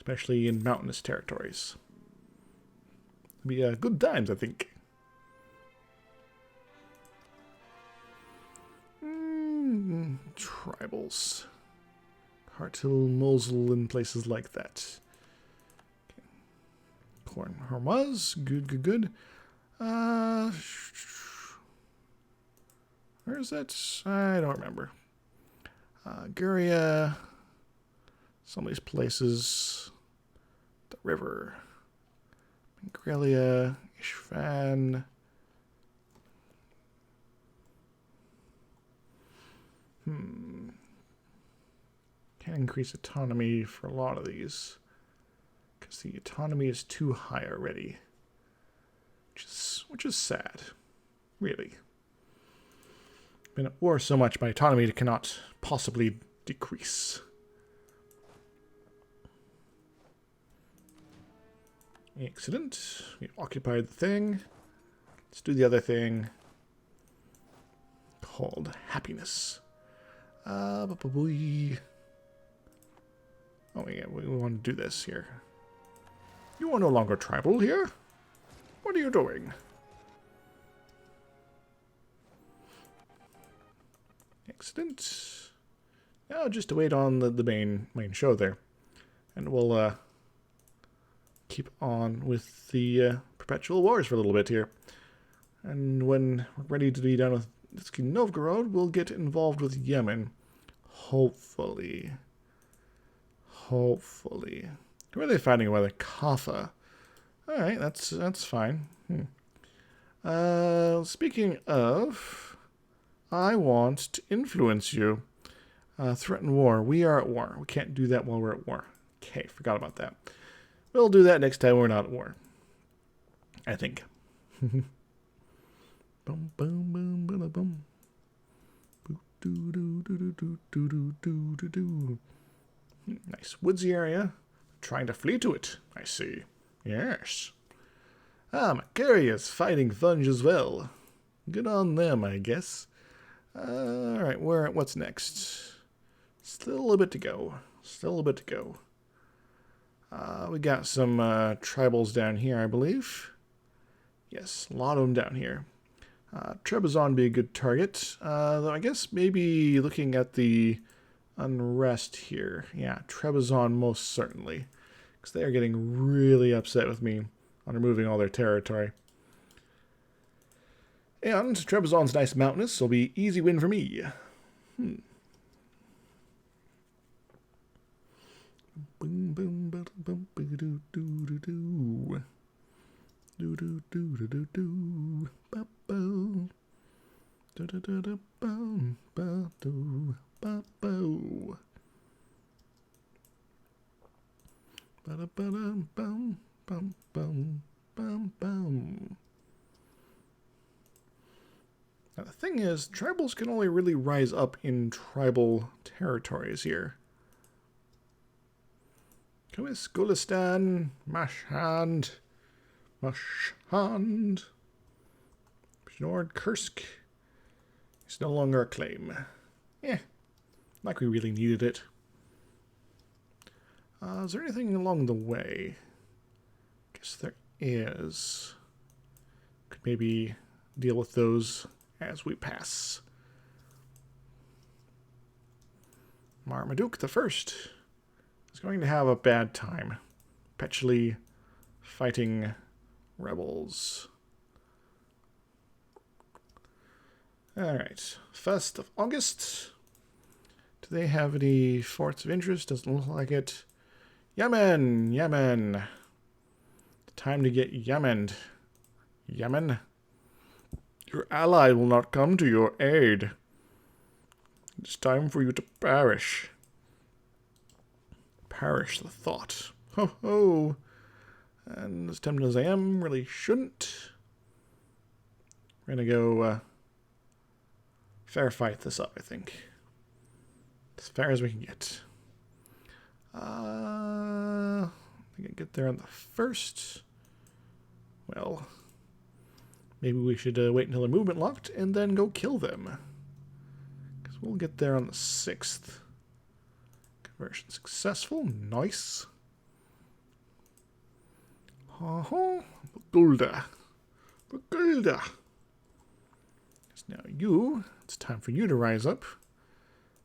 especially in mountainous territories. It'll be good times, I think. Tribals. Hartil, Mosul, and places like that. Okay. Corn Hormuz. Good. Where is that? I don't remember. Guria. Some of these places. The river. Mingrelia. Ishvan. Can't increase autonomy for a lot of these. Because the autonomy is too high already. Which is sad. Really. Been at war so much, my autonomy cannot possibly decrease. Excellent. We occupied the thing. Let's do the other thing. Called happiness. Oh yeah, we want to do this here. You are no longer tribal here. What are you doing? Excellent. Now just to wait on the main show there. And we'll keep on with the perpetual wars for a little bit here. And when we're ready to be done with Novgorod, we'll get involved with Yemen. Hopefully. Hopefully. Who are they fighting about? Kaffa. Alright, that's fine. Speaking of, I want to influence you. Threaten war. We are at war. We can't do that while we're at war. Okay, forgot about that. We'll do that next time we're not at war. I think. Boom, boom, boom, boom, boom. Do do do do do do do do do. Nice woodsy area. Trying to flee to it, I see. Yes. Macaria's fighting Thunge as well. Good on them, I guess. Alright, what's next? Still a bit to go. We got some tribals down here, I believe. Yes, a lot of them down here. Trebizond would be a good target. Though I guess maybe looking at the unrest here. Yeah, Trebizond most certainly. Because they are getting really upset with me on removing all their territory. And Trebizond's nice mountainous, so it'll be easy win for me. Boom, boom, boom, boom, do do do do. Do do do do do do. Ba bo. Da da da da bum ba do ba bo. Ba da ba da bum bum bum bum bum. Now the thing is, tribals can only really rise up in tribal territories here. Kumis, Gulistan, Mashhand, Nord Kursk is no longer a claim. Like we really needed it. Is there anything along the way? Guess there is. Could maybe deal with those as we pass. Marmaduke the First is going to have a bad time. Perpetually fighting rebels. Alright. 1st of August. Do they have any forts of interest? Doesn't look like it. Yemen! Time to get Yemen. Yemen? Your ally will not come to your aid. It's time for you to perish. Perish the thought. Ho ho! And as tempted as I am, really shouldn't. We're gonna go fair fight this up, I think. As fair as we can get. I think I get there on the 1st. Well, maybe we should wait until they're movement locked and then go kill them. Because we'll get there on the 6th. Conversion successful. Nice. Uh-huh. Bagulda. Bagulda. Now you, it's time for you to rise up.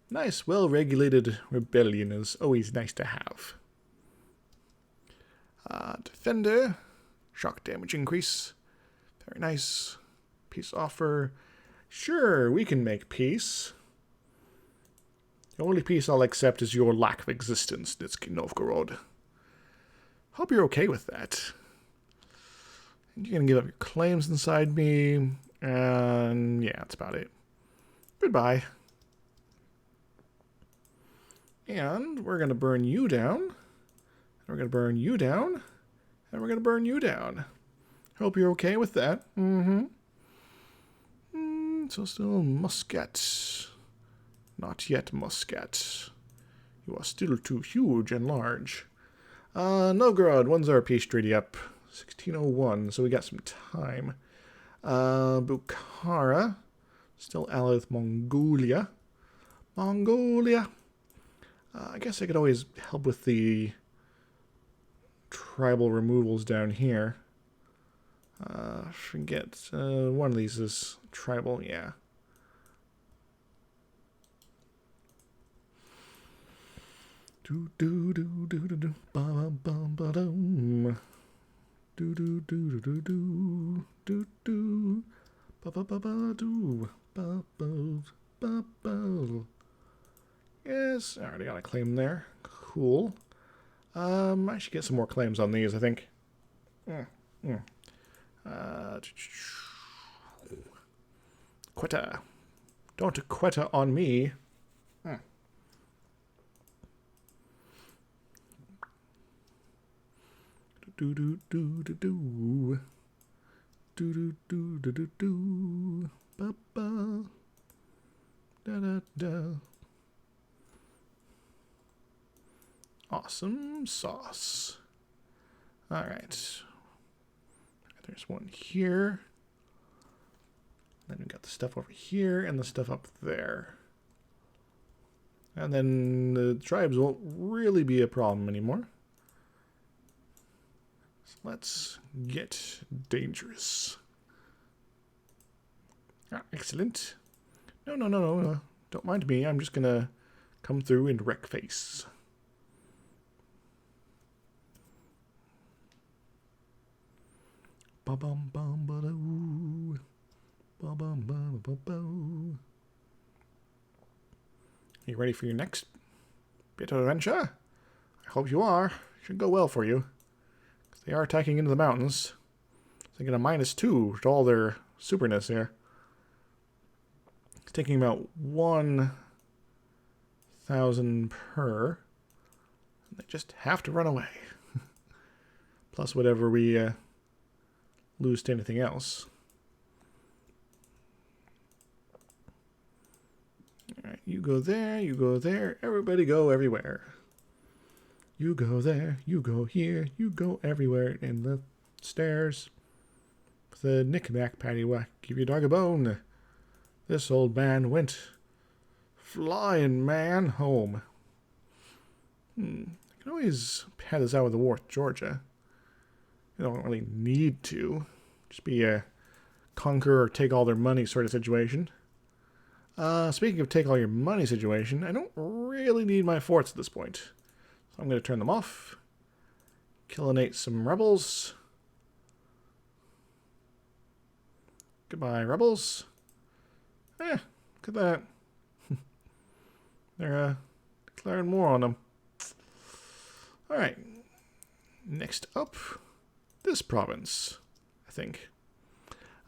Nice, well-regulated rebellion is always nice to have. Defender. Shock damage increase. Very nice. Peace offer. Sure, we can make peace. The only peace I'll accept is your lack of existence, Nitsky Novgorod. Hope you're okay with that. You're going to give up your claims inside me. And yeah, that's about it. Goodbye. And we're going to burn you down. And we're going to burn you down. And we're going to burn you down. Hope you're okay with that. So still Muscat. Not yet Muscat. You are still too huge and large. Novgorod, when's our peace treaty up? 1601, so we got some time. Bukhara, still allied with Mongolia. Mongolia. I guess I could always help with the tribal removals down here. Forget, one of these is tribal, yeah. Do do do do do do ba ba ba dum. Do do do do do do do ba ba ba ba do ba ba ba ba. Yes, I already got a claim there. Cool. I should get some more claims on these, I think. Quetta. Don't quetta on me. Do do do do do do do do do do do ba ba da da da. Awesome sauce. All right. There's one here. Then we got the stuff over here and the stuff up there. And then the tribes won't really be a problem anymore. So let's get dangerous. Excellent. No. Don't mind me. I'm just going to come through and wreck face. Ba-bum bum ba-doo. Ba-bum bum ba-bo. You ready for your next bit of adventure? I hope you are. Should go well for you. Because they are attacking into the mountains. So they get a -2 to all their superness here. It's taking about 1,000 per. They just have to run away. Plus whatever we lose to anything else. Alright, you go there, you go there, everybody go everywhere. You go there, you go here, you go everywhere in the stairs. With a knick-knack paddywhack, give your dog a bone. This old man went flying man home. I can always pad this out with the war with Georgia. You don't really need to. Just be a conquer or take all their money sort of situation. Speaking of take all your money situation, I don't really need my forts at this point. So I'm going to turn them off. Killinate some rebels. Goodbye, rebels. Look at that. They're declaring war on them. Alright. Next up, this province, I think.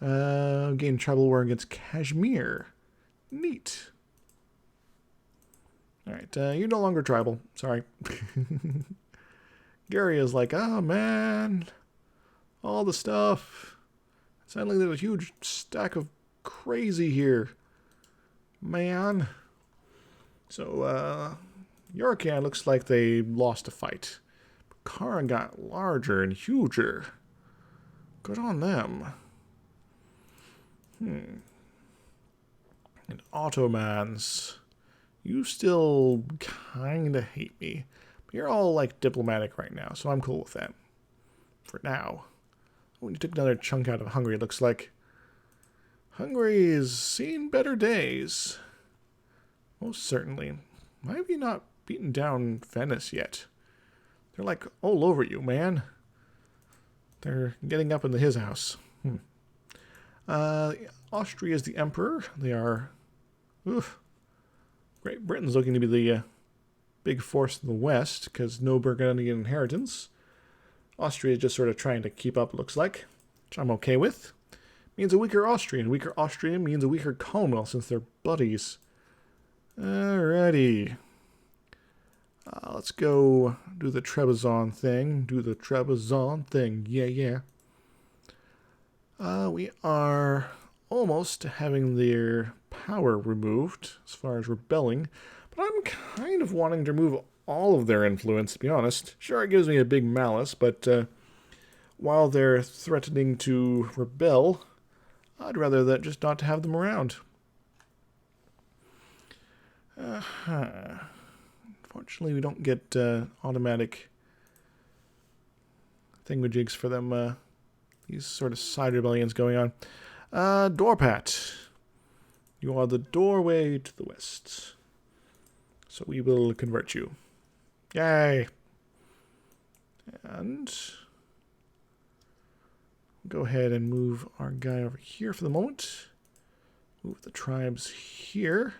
Gain tribal war against Kashmir. Neat. Alright, you're no longer tribal. Sorry. Gary is like, oh man, all the stuff. Suddenly there's a huge stack of crazy here. Man. So, Yorkan looks like they lost a fight. Kara got larger and huger. Good on them. And Ottomans, you still kinda hate me. But you're all, like, diplomatic right now, so I'm cool with that. for now. Oh, you took another chunk out of Hungary, it looks like. Hungary's seen better days. Most certainly. Why have you not beaten down Venice yet? They're like all over you, man. They're getting up into his house. Austria is the emperor. They are... Oof. Great Britain's looking to be the big force in the west, because no Burgundian inheritance. Austria is just sort of trying to keep up, looks like, which I'm okay with. Means a weaker Austrian. Weaker Austrian means a weaker Commonwealth, since they're buddies. Alrighty. Let's go do the Trebizond thing. Yeah. We are almost having their power removed as far as rebelling. But I'm kind of wanting to remove all of their influence, to be honest. Sure, it gives me a big malice, but while they're threatening to rebel, I'd rather that just not to have them around. Unfortunately, we don't get automatic thingamajigs for them. These sort of side rebellions going on. Dorpat. You are the doorway to the west. So we will convert you. Yay! And go ahead and move our guy over here for the moment. Move the tribes here.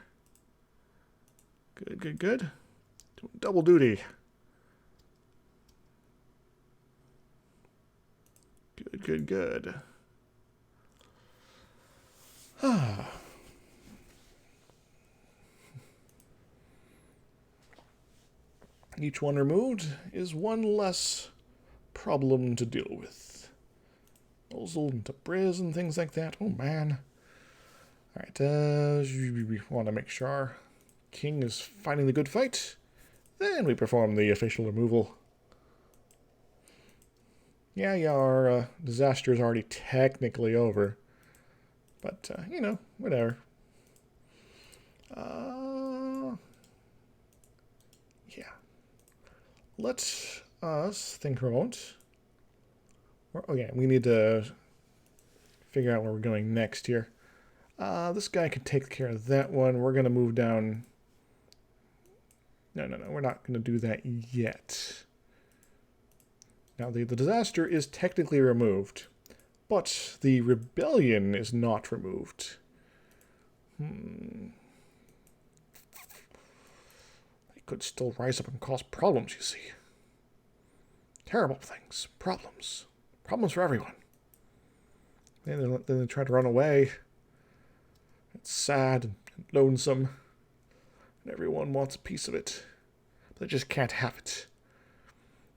Good. Doing double duty. Good. Each one removed is one less problem to deal with. Mosul and Tabriz and things like that. Oh, man. Alright, we want to make sure our king is fighting the good fight. Then we perform the official removal. Yeah, our disaster is already technically over. But, whatever. Yeah. Let us think for a moment. Okay, we need to figure out where we're going next here. This guy can take care of that one. We're going to move down... No, we're not going to do that yet. Now, the disaster is technically removed, but the rebellion is not removed. They could still rise up and cause problems, you see. Terrible things. Problems. Problems for everyone. Then they try to run away. It's sad and lonesome. And everyone wants a piece of it. But they just can't have it.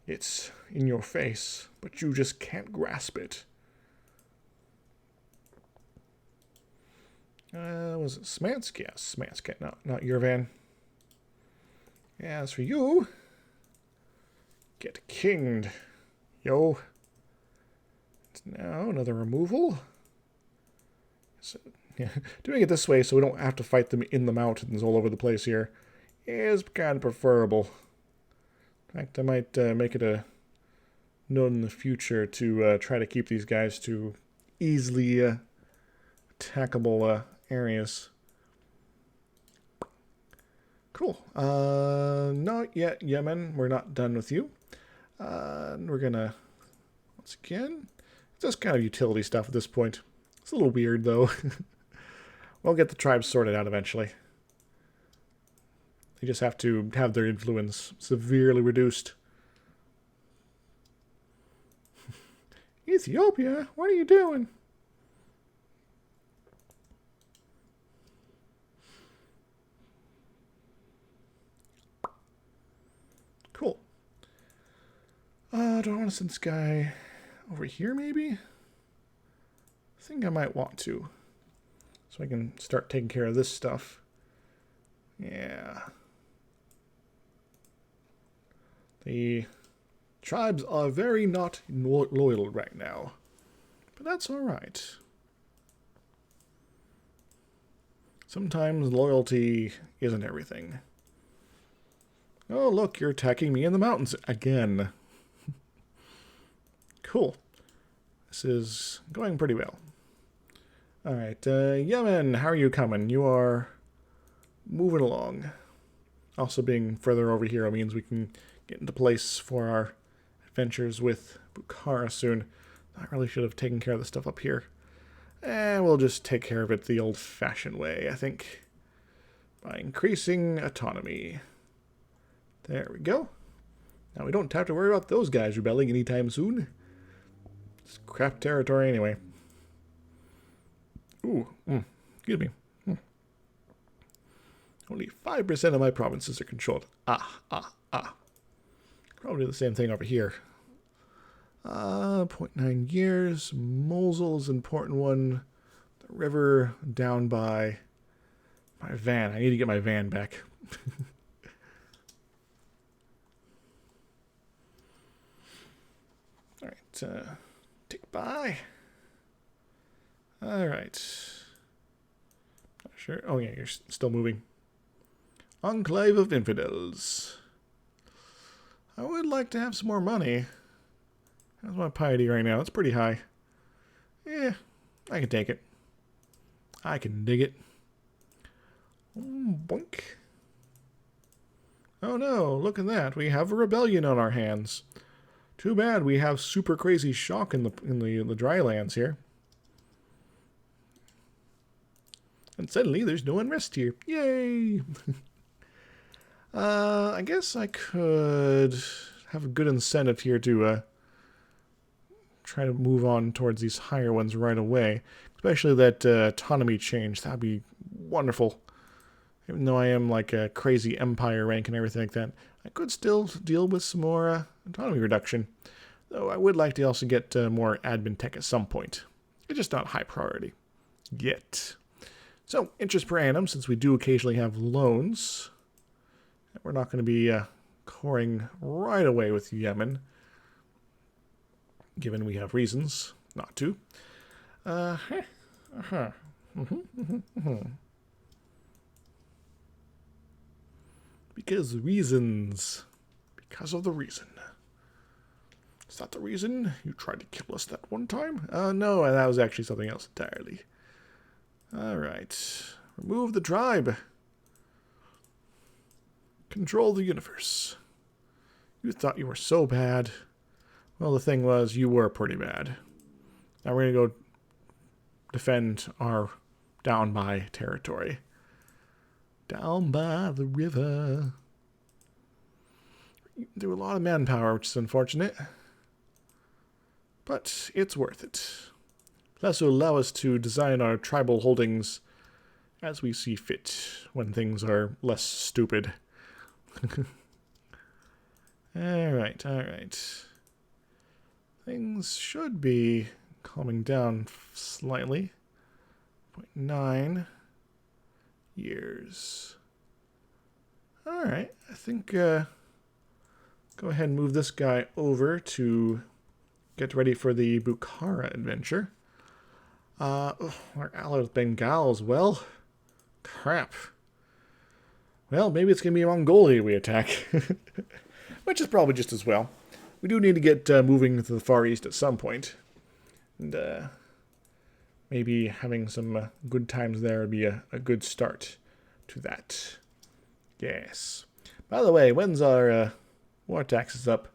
It's in your face, but you just can't grasp it. Was it Smansk? Yes, Smansk. Not Yervan. As for you, get kinged. Yo. Now, another removal. So, yeah, doing it this way so we don't have to fight them in the mountains all over the place here is kind of preferable. In fact, I might make it a note in the future to try to keep these guys to easily attackable areas. Cool. Not yet, Yemen. We're not done with you. We're gonna, once again, it's just kind of utility stuff at this point. It's a little weird, though. We'll get the tribes sorted out eventually. They just have to have their influence severely reduced. Ethiopia? What are you doing? Cool. Do I want to send this guy over here, maybe? I think I might want to. So I can start taking care of this stuff. Yeah. The tribes are very not loyal right now. But that's alright. Sometimes loyalty isn't everything. Oh, look, you're attacking me in the mountains again. Cool. This is going pretty well. Alright, Yemen, how are you coming? You are moving along. Also being further over here means we can get into place for our adventures with Bukhara soon. I really should have taken care of the stuff up here. We'll just take care of it the old-fashioned way, I think. By increasing autonomy. There we go. Now we don't have to worry about those guys rebelling anytime soon. It's crap territory anyway. Ooh, excuse me. Only 5% of my provinces are controlled. Probably the same thing over here. 0.9 years. Mosul's an important one. The river down by my van. I need to get my van back. Alright, tick by. Alright. Not sure. Oh yeah, you're still moving. Enclave of Infidels. I would like to have some more money. How's my piety right now? It's pretty high. Yeah, I can take it. I can dig it. Boink. Oh no, look at that. We have a rebellion on our hands. Too bad we have super crazy shock in the dry lands here. And suddenly there's no unrest here. Yay! I guess I could have a good incentive here to try to move on towards these higher ones right away. Especially that autonomy change. That'd be wonderful. Even though I am like a crazy empire rank and everything like that, I could still deal with some more autonomy reduction. Though I would like to also get more admin tech at some point. It's just not high priority. Yet. So, interest per annum, since we do occasionally have loans. We're not going to be coring right away with Yemen. Given we have reasons not to. Because reasons. Because of the reason. Is that the reason you tried to kill us that one time? No, that was actually something else entirely. Alright. Remove the tribe. Control the universe. You thought you were so bad. Well, the thing was, you were pretty bad. Now we're going to go defend our down by territory. Down by the river. There were a lot of manpower, which is unfortunate. But it's worth it. Plus, it will allow us to design our tribal holdings as we see fit when things are less stupid. Alright. Things should be calming down slightly. 0.9 years. Alright, I think go ahead and move this guy over to get ready for the Bukhara adventure. We're allied with Bengal as well. Crap. Well, maybe it's going to be Mongolia we attack. Which is probably just as well. We do need to get moving to the Far East at some point. And maybe having some good times there would be a good start to that. Yes. By the way, when's our war taxes up?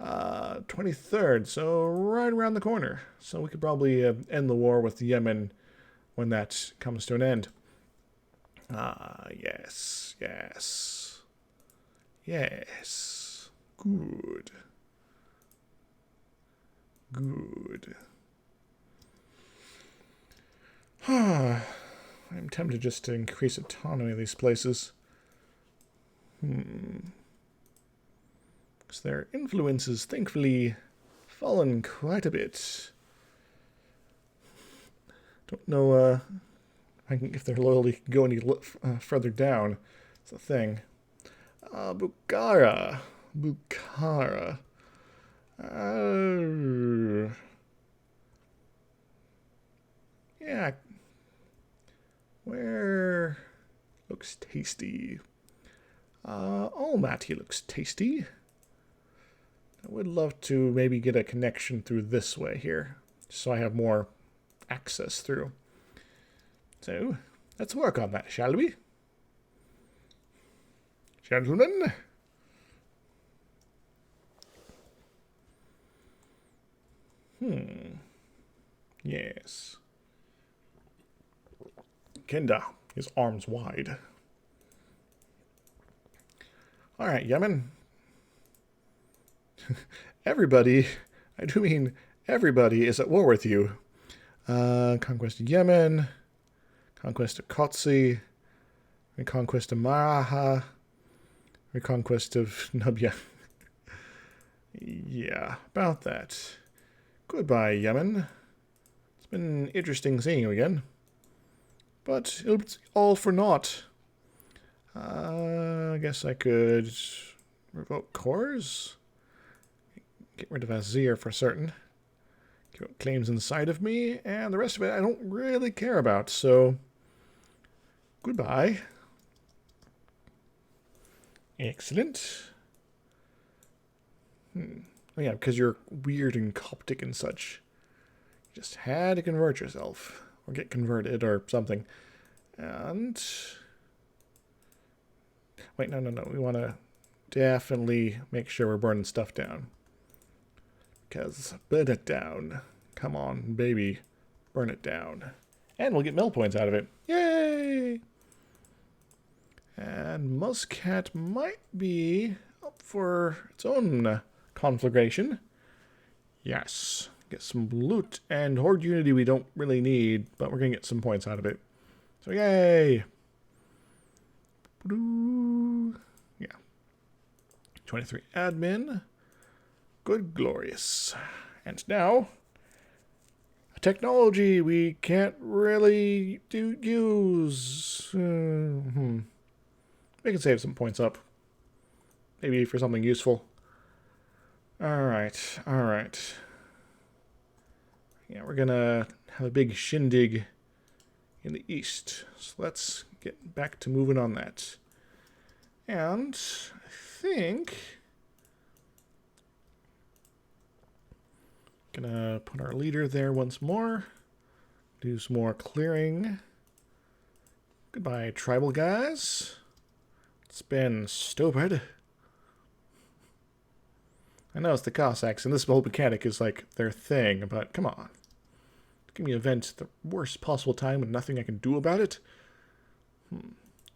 23rd, so right around the corner. So we could probably end the war with Yemen when that comes to an end. Yes. Good. I'm tempted just to increase autonomy of these places. Because their influence has thankfully fallen quite a bit. Don't know if their loyalty can go any further down. It's a thing. Bukhara. Yeah. Where looks tasty? Almaty looks tasty. would love to maybe get a connection through this way here, so I have more access through. So, let's work on that, shall we? Gentlemen? Yes. Kenda, his arms wide. Alright, Yemen. Everybody, I do mean everybody, is at war with you. Conquest of Yemen, conquest of Kotsi, reconquest of Maraha, reconquest of Nubia. Yeah, about that. Goodbye, Yemen. It's been interesting seeing you again. But it's all for naught. I guess I could revoke cores. Get rid of Azir for certain. Get what claims inside of me, and the rest of it I don't really care about, so goodbye. Excellent. Oh yeah, because you're weird and Coptic and such. You just had to convert yourself. Or get converted or something. And wait, no. We want to definitely make sure we're burning stuff down. Because burn it down. Come on, baby. Burn it down. And we'll get mill points out of it. Yay! And Muscat might be up for its own conflagration. Yes. Get some loot and Horde Unity we don't really need, but we're going to get some points out of it. So yay! Yeah. 23 admin. Good, glorious. And now, a technology we can't really use. We can save some points up. Maybe for something useful. Alright. Yeah, we're gonna have a big shindig in the east. So let's get back to moving on that. And I think gonna put our leader there once more. Do some more clearing. Goodbye, tribal guys. It's been stupid. I know it's the Cossacks, and this whole mechanic is like their thing, but come on. Give me an event at the worst possible time with nothing I can do about it.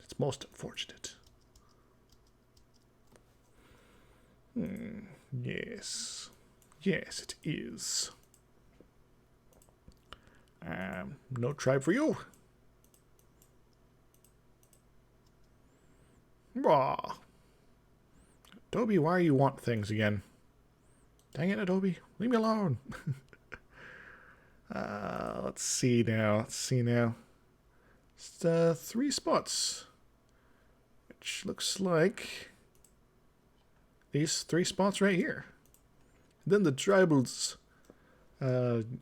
It's most unfortunate. Yes. Yes, it is. No tribe for you. Raw. Adobe, why you want things again? Dang it, Adobe. Leave me alone. Let's see now. It's 3 spots. Which looks like these 3 spots right here. Then the tribal's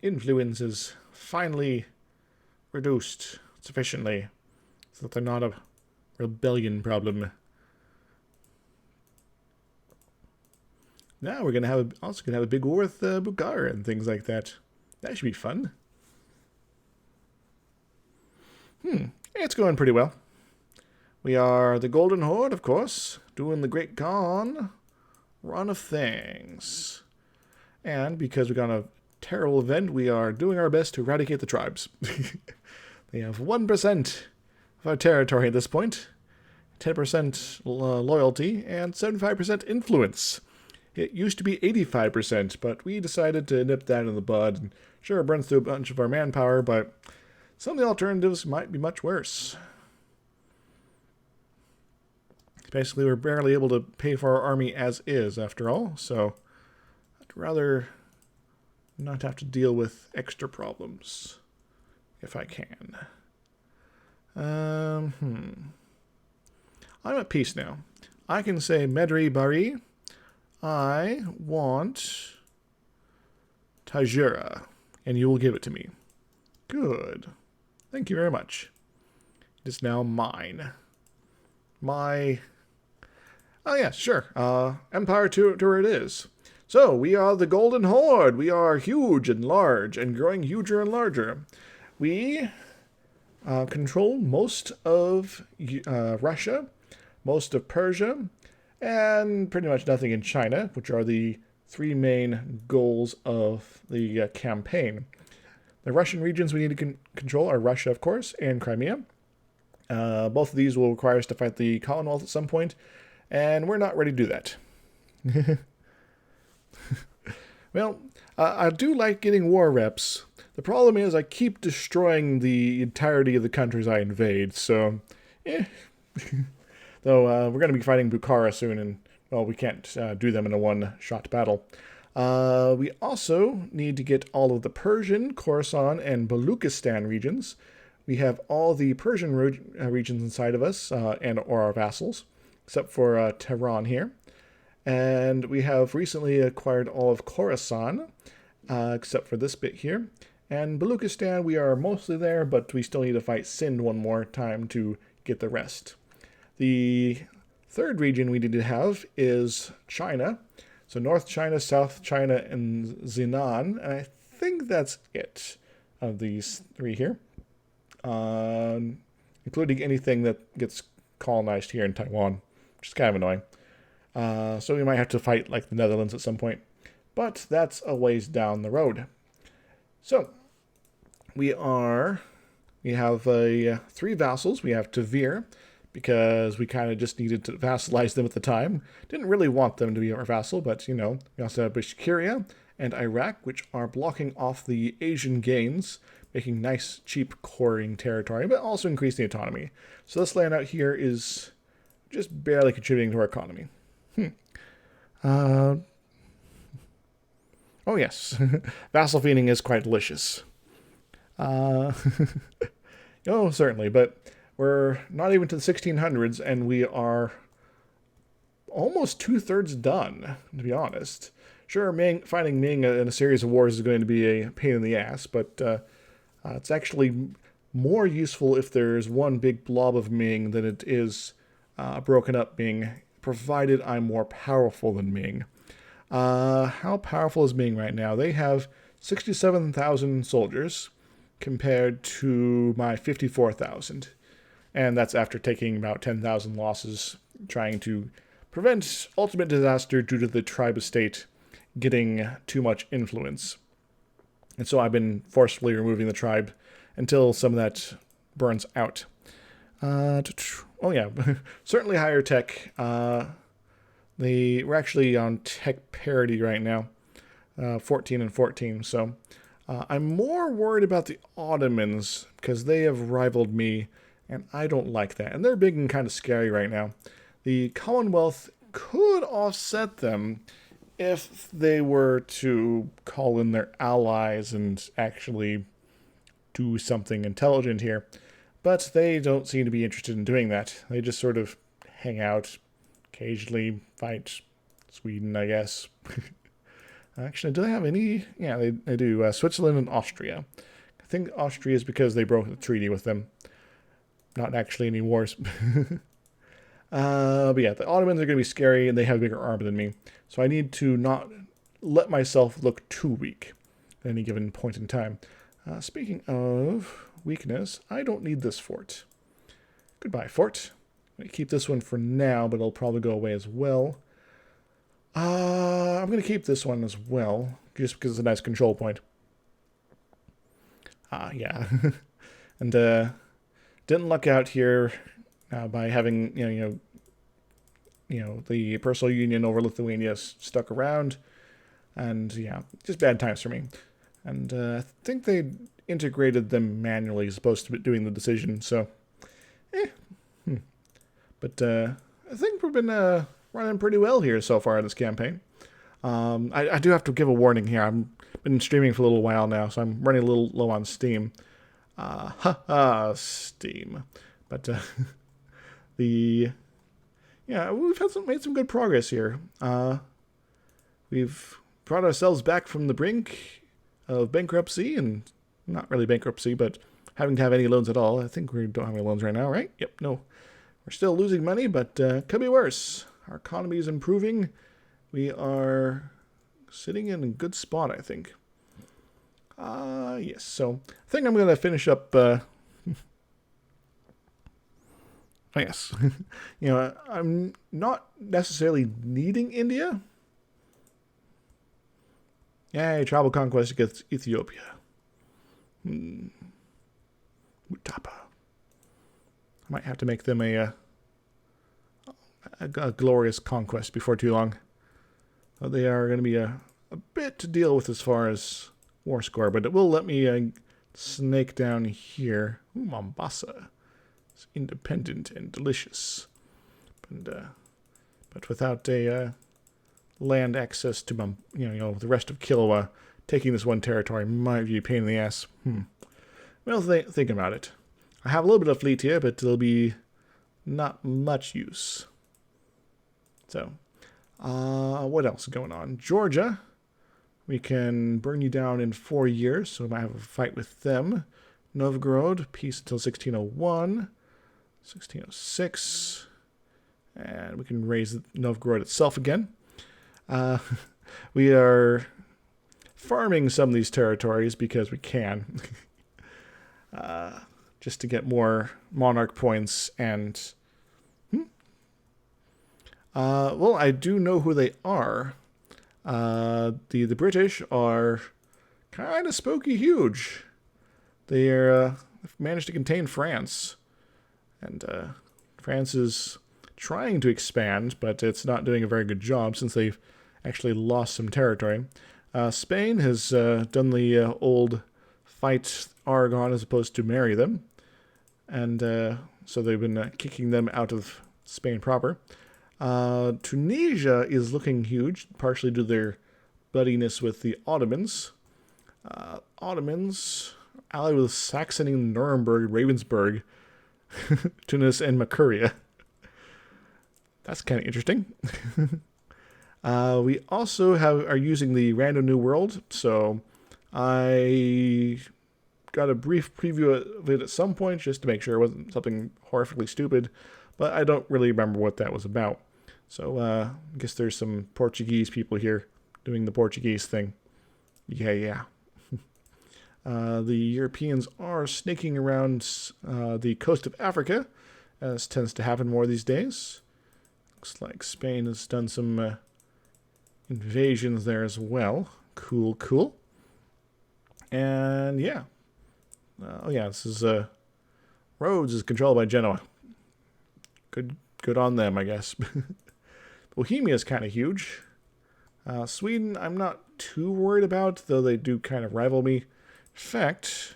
influence is finally reduced sufficiently so that they're not a rebellion problem. Now we're gonna also have a big war with Bulgaria and things like that. That should be fun. It's going pretty well. We are the Golden Horde, of course, doing the Great Khan run of things. And because we got a terrible event, we are doing our best to eradicate the tribes. They have 1% of our territory at this point, 10% loyalty, and 75% influence. It used to be 85%, but we decided to nip that in the bud. And sure, it burns through a bunch of our manpower, but some of the alternatives might be much worse. Basically, we're barely able to pay for our army as is, after all, so I'd rather not have to deal with extra problems, if I can. I'm at peace now. I can say, Medri Bari, I want Tajura, and you will give it to me. Good. Thank you very much. It is now mine. Oh yeah, sure. Empire tour it is. So, we are the Golden Horde. We are huge and large and growing huger and larger. We control most of Russia, most of Persia, and pretty much nothing in China, which are the three main goals of the campaign. The Russian regions we need to control are Russia, of course, and Crimea. Both of these will require us to fight the Commonwealth at some point, and we're not ready to do that. Well, I do like getting war reps. The problem is I keep destroying the entirety of the countries I invade, so, Though we're going to be fighting Bukhara soon, and, well, we can't do them in a one-shot battle. We also need to get all of the Persian, Khorasan, and Baluchistan regions. We have all the Persian regions inside of us, or our vassals, except for Tehran here. And we have recently acquired all of Khorasan, except for this bit here. And Baluchistan, we are mostly there, but we still need to fight Sind one more time to get the rest. The third region we need to have is China. So North China, South China, and Xinan. And I think that's it of these three here. Including anything that gets colonized here in Taiwan, which is kind of annoying. So we might have to fight like the Netherlands at some point. But that's a ways down the road. So, we have three vassals. We have Tavir, because we kind of just needed to vassalize them at the time. Didn't really want them to be our vassal, but, we also have Bashkiria and Iraq, which are blocking off the Asian gains, making nice, cheap coring territory, but also increasing autonomy. So this land out here is just barely contributing to our economy. Oh yes, vassal feeding is quite delicious. Oh, certainly, but we're not even to the 1600s, and we are almost 2/3 done, to be honest. Sure, fighting Ming in a series of wars is going to be a pain in the ass, but it's actually more useful if there's one big blob of Ming than it is broken up Ming, provided I'm more powerful than Ming. How powerful is Ming right now? They have 67,000 soldiers compared to my 54,000. And that's after taking about 10,000 losses, trying to prevent ultimate disaster due to the tribe estate getting too much influence. And so I've been forcefully removing the tribe until some of that burns out. Oh yeah, certainly higher tech. We're actually on tech parity right now, 14 and 14. So I'm more worried about the Ottomans because they have rivaled me, and I don't like that. And they're big and kind of scary right now. The Commonwealth could offset them if they were to call in their allies and actually do something intelligent here. But they don't seem to be interested in doing that. They just sort of hang out, occasionally fight Sweden, I guess. Actually, do they have any? Yeah, they do. Switzerland and Austria. I think Austria is because they broke the treaty with them. Not actually any wars. But yeah, the Ottomans are going to be scary, and they have a bigger army than me. So I need to not let myself look too weak at any given point in time. Speaking of weakness, I don't need this fort. Goodbye, fort. I'm going to keep this one for now, but it'll probably go away as well. I'm going to keep this one as well, just because it's a nice control point. Yeah. And didn't luck out here by having, the personal union over Lithuania stuck around. And, yeah, just bad times for me. And I think they integrated them manually as opposed to doing the decision, so, But I think we've been running pretty well here so far in this campaign. I do have to give a warning here. I've been streaming for a little while now, so I'm running a little low on Steam. Steam. But we've made some good progress here. We've brought ourselves back from the brink of bankruptcy, and not really bankruptcy, but having to have any loans at all. I think we don't have any loans right now, right? Yep, no. We're still losing money, but could be worse. Our economy is improving. We are sitting in a good spot, I think. Yes, so I think I'm going to finish up... yes. I'm not necessarily needing India. Yay, tribal conquest against Ethiopia. Mutapa. I might have to make them a glorious conquest before too long. They are going to be a bit to deal with as far as war score, but it will let me snake down here. Ooh, Mombasa. It's independent and delicious. But without a land access to the rest of Kilwa, taking this one territory might be a pain in the ass. Well, think about it. I have a little bit of fleet here, but it'll be not much use. So, what else is going on? Georgia, we can burn you down in 4 years, so we might have a fight with them. Novgorod, peace until 1601, 1606, and we can raise Novgorod itself again. We are farming some of these territories because we can, just to get more monarch points and... well, I do know who they are. The British are kind of spooky huge. They are managed to contain France, and France is trying to expand, but it's not doing a very good job since they've actually lost some territory. Spain has done the old fight Aragon as opposed to marry them, and so they've been kicking them out of Spain proper. Tunisia is looking huge, partially due to their buddiness with the Ottomans. Ottomans allied with Saxony, Nuremberg, Ravensburg, Tunis, and Makuria. That's kind of interesting. We also are using the Random New World, so I got a brief preview of it at some point just to make sure it wasn't something horrifically stupid, but I don't really remember what that was about. So I guess there's some Portuguese people here doing the Portuguese thing. Yeah. The Europeans are snaking around the coast of Africa, as tends to happen more these days. Looks like Spain has done some invasions there as well. Cool. And yeah. This is Rhodes is controlled by Genoa. Good on them, I guess. Bohemia is kind of huge. Sweden, I'm not too worried about, though they do kind of rival me. In fact,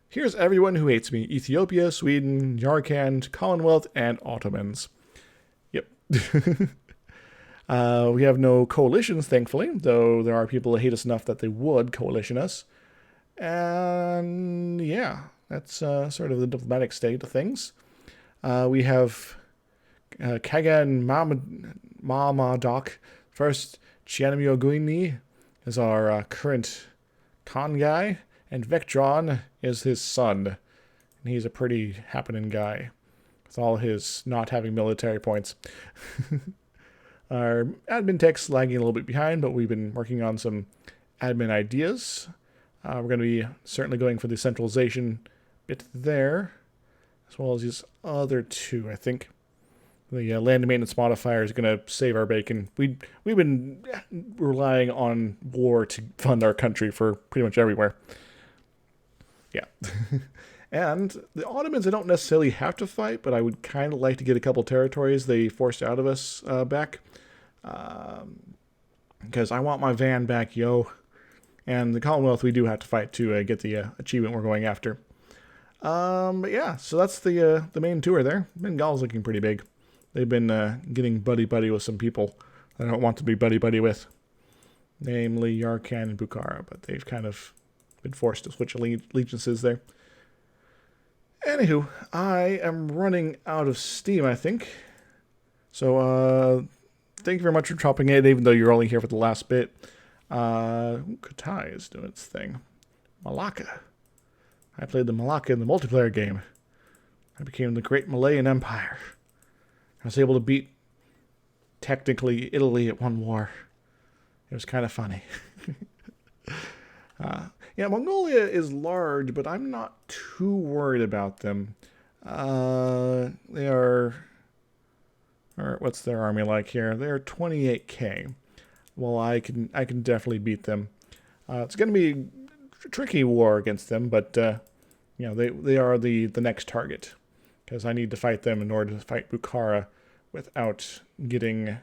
here's everyone who hates me. Ethiopia, Sweden, Yarkand, Commonwealth, and Ottomans. Yep. We have no coalitions, thankfully, though there are people that hate us enough that they would coalition us. And yeah, that's sort of the diplomatic state of things. We have Kagan Mamadok. First, Chianamioguini is our current Khan guy, and Vectron is his son. And he's a pretty happening guy, with all his not having military points. Our admin tech's lagging a little bit behind, but we've been working on some admin ideas. We're going to be certainly going for the centralization bit there, as well as these other two, I think. The land maintenance modifier is going to save our bacon. We've been relying on war to fund our country for pretty much everywhere. Yeah. And the Ottomans I don't necessarily have to fight, but I would kind of like to get a couple territories they forced out of us back. Because I want my van back, yo. And the Commonwealth we do have to fight to get the achievement we're going after. But yeah, so that's the main tour there. Bengal's looking pretty big. They've been getting buddy-buddy with some people I don't want to be buddy-buddy with. Namely Yarkand and Bukhara, but they've kind of been forced to switch allegiances there. Anywho, I am running out of steam, I think. So, thank you very much for dropping in, even though you're only here for the last bit. Katai is doing its thing. Malacca. I played the Malacca in the multiplayer game. I became the Great Malayan Empire. I was able to beat, technically, Italy at one war. It was kind of funny. Yeah, Mongolia is large, but I'm not too worried about them. They are... Or what's their army like here? They're 28k. Well, I can definitely beat them. It's going to be a tricky war against them, but they are the next target, because I need to fight them in order to fight Bukhara without getting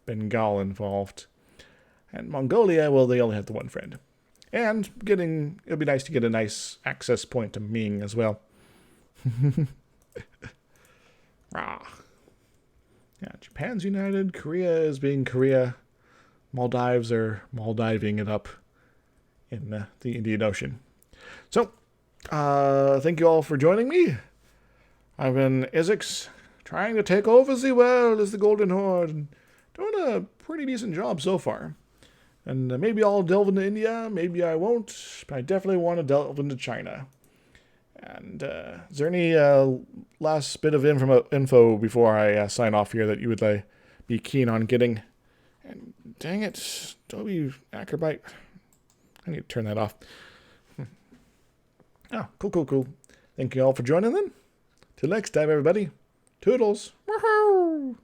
Bengal involved. And Mongolia, well, they only have the one friend. And it'll be nice to get a nice access point to Ming as well. Yeah, Japan's united. Korea is being Korea. Maldives are Maldiving it up in the Indian Ocean. So, thank you all for joining me. I've been Isix, trying to take over the world as the Golden Horde, and doing a pretty decent job so far. And maybe I'll delve into India, maybe I won't, but I definitely want to delve into China. And is there any last bit of info before I sign off here that you would be keen on getting? And dang it, Adobe Acrobat. I need to turn that off. Oh, cool. Thank you all for joining then. Till next time, everybody. Toodles. Woohoo!